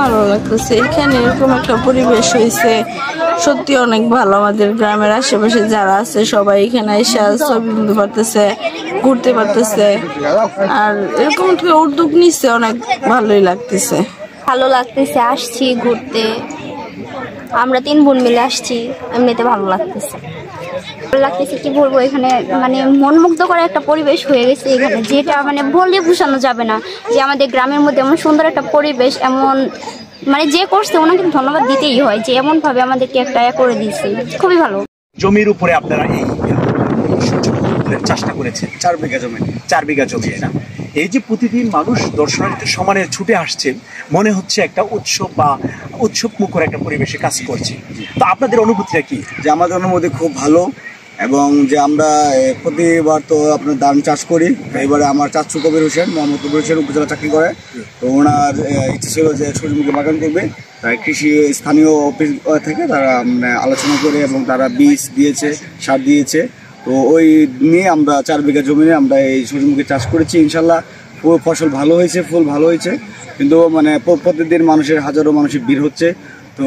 ভালো লাগতেছে। এখানে এরকম একটা পরিবেশ হয়েছে, সত্যি অনেক ভালো। আমাদের গ্রামের আশেপাশে যারা আছে সবাই এখানে এসে ছবি তুলতে পারতেছে, ঘুরতে পারতেছে, আর এরকম উদ্যোগ নিচ্ছে, অনেক ভালোই লাগতেছে। ভালো লাগতেছে, আসছি ঘুরতে, আমরা 3 বোন মিলে আসছি, এমনিতে ভালো লাগতেছে। কি বলবো, এখানে মানে মনমুগ্ধ করা একটা পরিবেশ হয়ে গেছে এখানে, যেটা মানে বলে বোঝানো যাবে না যে আমাদের গ্রামের মধ্যে এমন সুন্দর একটা পরিবেশ, এমন মানে যে করছে ওনাকে ধন্যবাদ দিতেই হয় যে এমন ভাবে আমাদেরকে একটা করে দিয়েছে, খুবই ভালো। জমির উপরে আপনারা এই চাষটা করেছেন 4 বিঘা জমি, 4 বিঘা জমি না? এই যে প্রতিদিন মানুষ দর্শনার্থী সমানে ছুটে আসছেন, মনে হচ্ছে একটা উৎসব বা উৎসব মুখর একটা পরিবেশে কাজ করছে। তো আপনাদের অনুভূতিটা কি? যে আমাদের অনুভূতি খুব ভালো, এবং যে আমরা প্রতিবার তো আপনার ধান চাষ করি। এবারে আমার চাচু কবির হোসেন, মোহাম্মদ কবির হোসেন উপজেলা চাকরি করে, তো ওনার ইচ্ছে ছিল যে সূর্যমুখী বাগান করবে। তাই কৃষি স্থানীয় অফিস থেকে তারা আলোচনা করে এবং তারা বীজ দিয়েছে, সার দিয়েছে। তো ওই নিয়ে আমরা 4 বিঘা জমি নিয়ে আমরা এই সূর্যমুখী চাষ করেছি। ইনশাল্লাহ ফসল ভালো হয়েছে, ফুল ভালো হয়েছে, কিন্তু মানে প্রতিদিন মানুষের হাজারো মানুষের ভিড় হচ্ছে। তো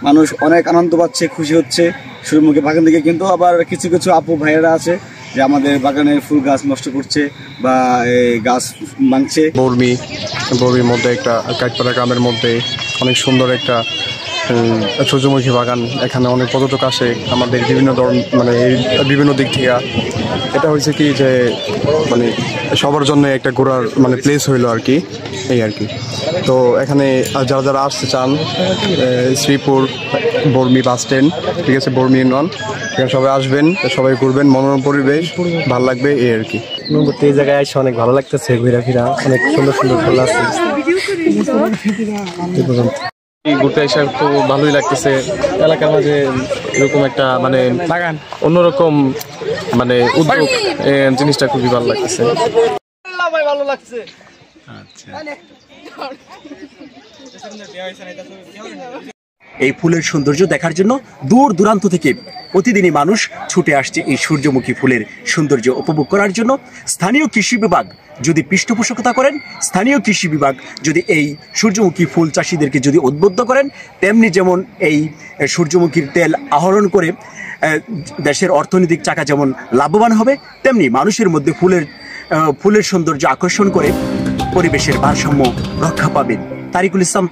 মানুষ অনেক আনন্দ পাচ্ছে, খুশি হচ্ছে সূর্যমুখী বাগান থেকে। কিন্তু আবার কিছু কিছু আপু ভাইয়েরা আছে যে আমাদের বাগানের ফুল গাছ নষ্ট করছে বা গাছ ভাঙছে। বর্মির মধ্যে একটা কাঠপাড়া গ্রামের মধ্যে অনেক সুন্দর একটা সূর্যমুখী বাগান। এখানে অনেক পর্যটক আসে আমাদের বিভিন্ন দিক থেকে। এটা হয়েছে কি যে মানে সবার জন্য একটা ঘোরার মানে প্লেস হইলো আর কি, এই আর কি। তো এখানে যারা যারা আসতে চান, শ্রীপুর বর্মি বাস স্ট্যান্ড, ঠিক আছে, বর্মি ইউনিয়ন, এখানে সবাই আসবেন, সবাই ঘুরবেন, মনোরম পরিবেশ, ভালো লাগবে, এই আর কি। এই জায়গায় এসে অনেক ভালো লাগতেছে, ঘোরাফেরা, অনেক সুন্দর সুন্দর ফুল আছে। ঘুরতে এসে তো ভালোই লাগতেছে। এলাকার মাঝে এরকম একটা মানে বাগান, অন্যরকম মানে উদ্যোগ, জিনিসটা খুবই ভালো লাগতেছে। ভালো লাগছে। এই ফুলের সৌন্দর্য দেখার জন্য দূর দূরান্ত থেকে প্রতিদিনই মানুষ ছুটে আসছে এই সূর্যমুখী ফুলের সৌন্দর্য উপভোগ করার জন্য। স্থানীয় কৃষি বিভাগ যদি পৃষ্ঠপোষকতা করেন, স্থানীয় কৃষি বিভাগ যদি এই সূর্যমুখী ফুল চাষিদেরকে যদি উদ্বুদ্ধ করেন, তেমনি যেমন এই সূর্যমুখীর তেল আহরণ করে দেশের অর্থনৈতিক চাকা যেমন লাভবান হবে, তেমনি মানুষের মধ্যে ফুলের সৌন্দর্য আকর্ষণ করে পরিবেশের ভারসাম্য রক্ষা পাবে। তারিকুল ইসলাম।